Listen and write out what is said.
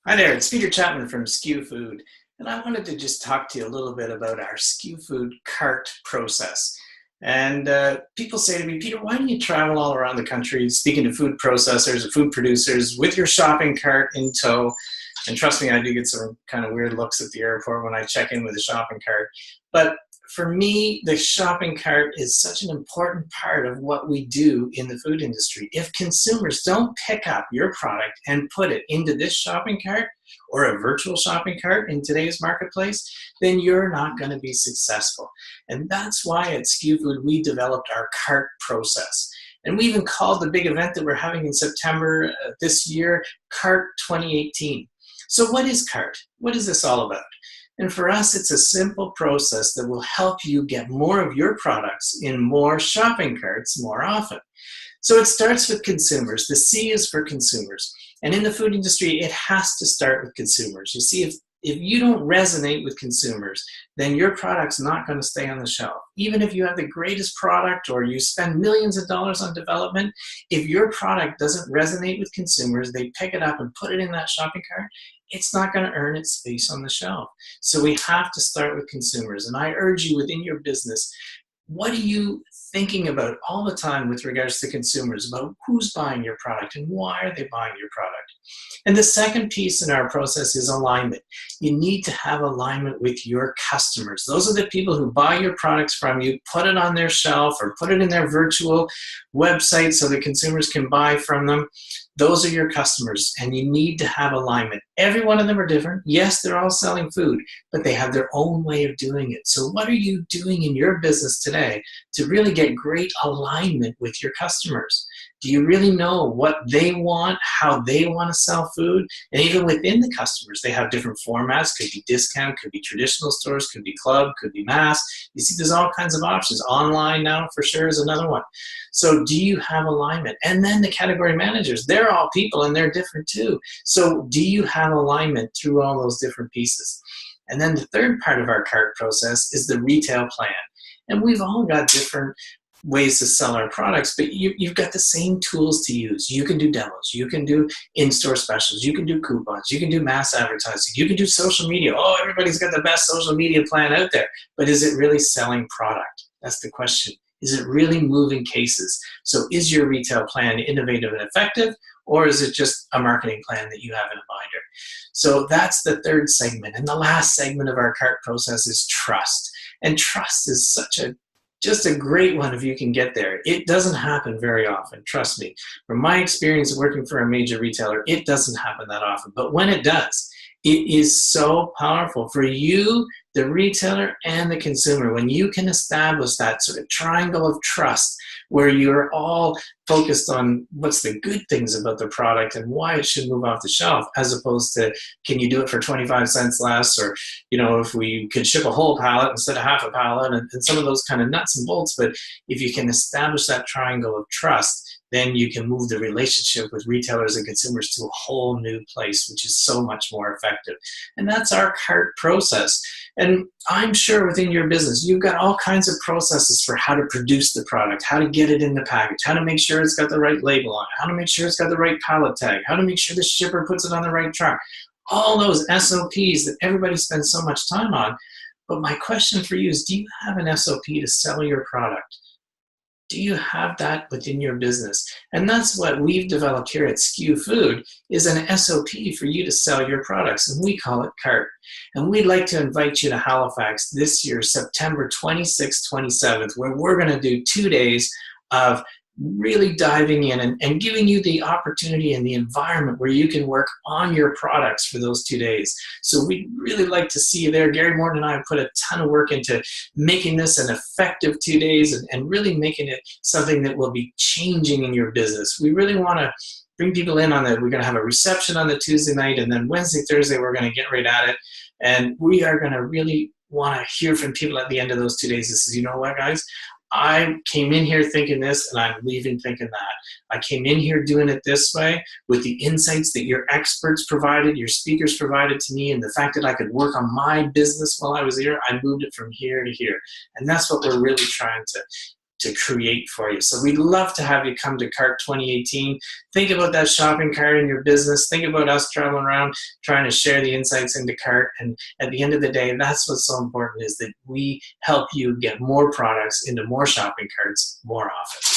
Hi there, it's Peter Chapman from SKUFood, and I wanted to just talk to you a little bit about our SKUFood cart process. And people say to me, Peter, why do you travel all around the country speaking to food processors and food producers with your shopping cart in tow? And trust me, I do get some kind of weird looks at the airport when I check in with a shopping cart. But for me, the shopping cart is such an important part of what we do in the food industry. If consumers don't pick up your product and put it into this shopping cart or a virtual shopping cart in today's marketplace, then you're not going to be successful. And that's why at SKUFood we developed our cart process. And we even called the big event that we're having in September this year, Cart 2018. So what is CART? What is this all about? And for us, it's a simple process that will help you get more of your products in more shopping carts more often. So it starts with consumers. The C is for consumers. And in the food industry, it has to start with consumers. You see, if you don't resonate with consumers, then your product's not going to stay on the shelf. Even if you have the greatest product or you spend millions of dollars on development, if your product doesn't resonate with consumers, they pick it up and put it in that shopping cart, it's not going to earn its space on the shelf. So we have to start with consumers. And I urge you within your business, what are you thinking about all the time with regards to consumers, about who's buying your product and why are they buying your product? And the second piece in our process is alignment. You need to have alignment with your customers. Those are the people who buy your products from you, put it on their shelf or put it in their virtual website so that consumers can buy from them. Those are your customers, and you need to have alignment. Every one of them are different. Yes, they're all selling food, but they have their own way of doing it. So what are you doing in your business today to really get great alignment with your customers? Do you really know what they want, how they want to sell food? And even within the customers, they have different formats. Could be discount, could be traditional stores, could be club, could be mass. You see, there's all kinds of options. Online now, for sure, is another one. So do you have alignment? And then the category managers, they're all people and they're different too. So do you have alignment through all those different pieces? And then the third part of our cart process is the retail plan. And we've all got different ways to sell our products, but you've got the same tools to use. You can do demos, you can do in-store specials, you can do coupons, you can do mass advertising, you can do social media. Oh, everybody's got the best social media plan out there, but is it really selling product? That's the question. Is it really moving cases? So is your retail plan innovative and effective, or is it just a marketing plan that you have in a binder? So that's the third segment. And the last segment of our cart process is trust. And trust is just a great one if you can get there. It doesn't happen very often, trust me. From my experience working for a major retailer, it doesn't happen that often. But when it does, it is so powerful for you, the retailer, and the consumer. When you can establish that sort of triangle of trust where you're all focused on what's the good things about the product and why it should move off the shelf, as opposed to, can you do it for 25 cents less, or, you know, if we could ship a whole pallet instead of half a pallet, and some of those kind of nuts and bolts. But if you can establish that triangle of trust, then you can move the relationship with retailers and consumers to a whole new place, which is so much more effective. And that's our cart process. And I'm sure within your business, you've got all kinds of processes for how to produce the product, how to get it in the package, how to make sure it's got the right label on it, how to make sure it's got the right pallet tag, how to make sure the shipper puts it on the right truck. All those SOPs that everybody spends so much time on. But my question for you is, do you have an SOP to sell your product? Do you have that within your business? And that's what we've developed here at SKUFood, is an SOP for you to sell your products, and we call it CART. And we'd like to invite you to Halifax this year, September 26th, 27th, where we're going to do 2 days of really diving in and giving you the opportunity and the environment where you can work on your products for those 2 days. So we'd really like to see you there. Gary Morton and I have put a ton of work into making this an effective 2 days and really making it something that will be changing in your business. We really want to bring people in on that. We're going to have a reception on the Tuesday night, and then Wednesday, Thursday, we're going to get right at it. And we are going to really want to hear from people at the end of those 2 days. This is, you know what, guys? I came in here thinking this, and I'm leaving thinking that. I came in here doing it this way with the insights that your experts provided, your speakers provided to me, and the fact that I could work on my business while I was here. I moved it from here to here. And that's what we're really trying to create for you. So we'd love to have you come to CART 2018. Think about that shopping cart in your business. Think about us traveling around trying to share the insights into CART. And at the end of the day, that's what's so important, is that we help you get more products into more shopping carts more often.